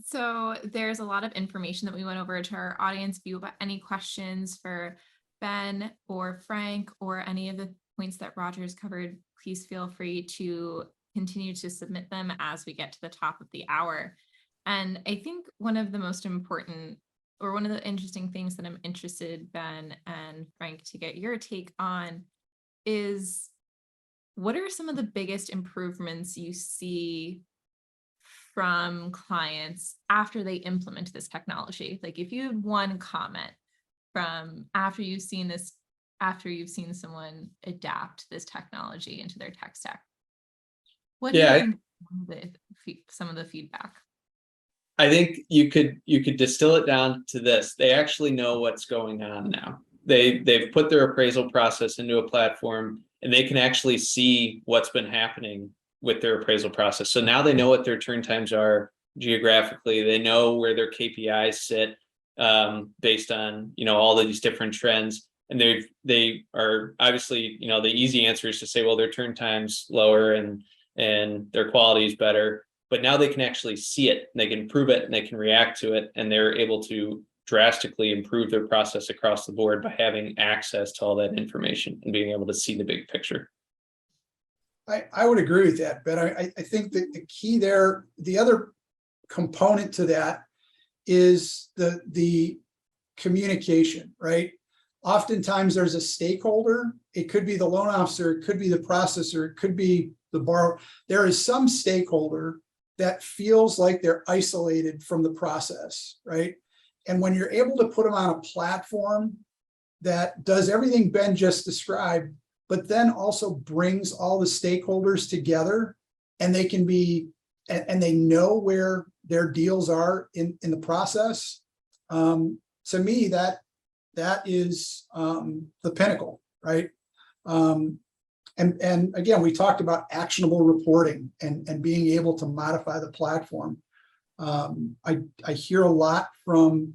So there's a lot of information that we went over to our audience. If you have any questions for Ben or Frank or any of the points that Roger's covered, please feel free to continue to submit them as we get to the top of the hour. And I think one of the most important, or one of the interesting things that I'm interested, Ben and Frank, to get your take on is, what are some of the biggest improvements you see from clients after they implement this technology? Like, if you had one comment from after you've seen this, after you've seen someone adapt this technology into their tech stack, what do you think some of the feedback? I think you could distill it down to this. They actually know what's going on now. They've put their appraisal process into a platform and they can actually see what's been happening with their appraisal process. So now they know what their turn times are geographically. They know where their KPIs sit based on, you know, all of these different trends. And they are obviously, you know, the easy answer is to say, well, their turn time's lower and their quality is better. But now they can actually see it, and they can prove it, and they can react to it, and they're able to drastically improve their process across the board by having access to all that information and being able to see the big picture. I would agree with that, but I think that the key there, the other component to that is the communication, right? Oftentimes there's a stakeholder. It could be the loan officer, it could be the processor, it could be the borrower. There is some stakeholder that feels like they're isolated from the process, right? And when you're able to put them on a platform that does everything Ben just described, but then also brings all the stakeholders together, and they can be, and they know where their deals are in the process. To me, that is the pinnacle, right? And again, we talked about actionable reporting and being able to modify the platform. I hear a lot from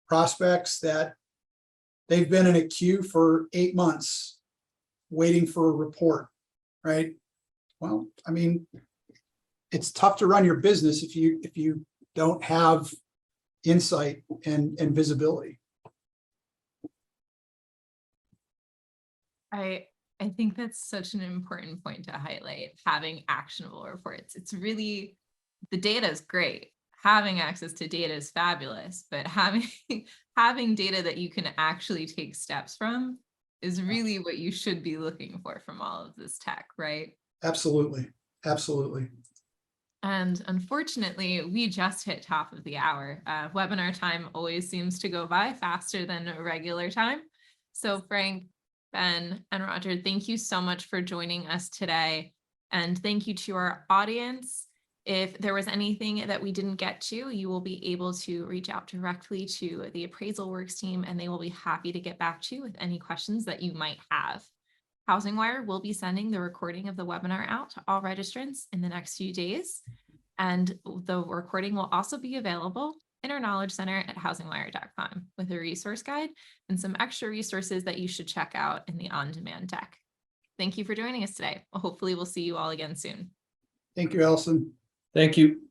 prospects that they've been in a queue for 8 months waiting for a report, right? Well, I mean, it's tough to run your business if you don't have insight and visibility. I think that's such an important point to highlight, having actionable reports. It's really, the data is great. Having access to data is fabulous, but having having data that you can actually take steps from is really what you should be looking for from all of this tech, right? Absolutely, absolutely. And unfortunately, we just hit top of the hour. Webinar time always seems to go by faster than regular time. So Frank, Ben, and Roger, thank you so much for joining us today. And thank you to our audience. If there was anything that we didn't get to, you will be able to reach out directly to the AppraisalWorks team, and they will be happy to get back to you with any questions that you might have. HousingWire will be sending the recording of the webinar out to all registrants in the next few days. And the recording will also be available in our Knowledge Center at housingwire.com with a resource guide and some extra resources that you should check out in the on-demand deck. Thank you for joining us today. Hopefully we'll see you all again soon. Thank you, Allison. Thank you.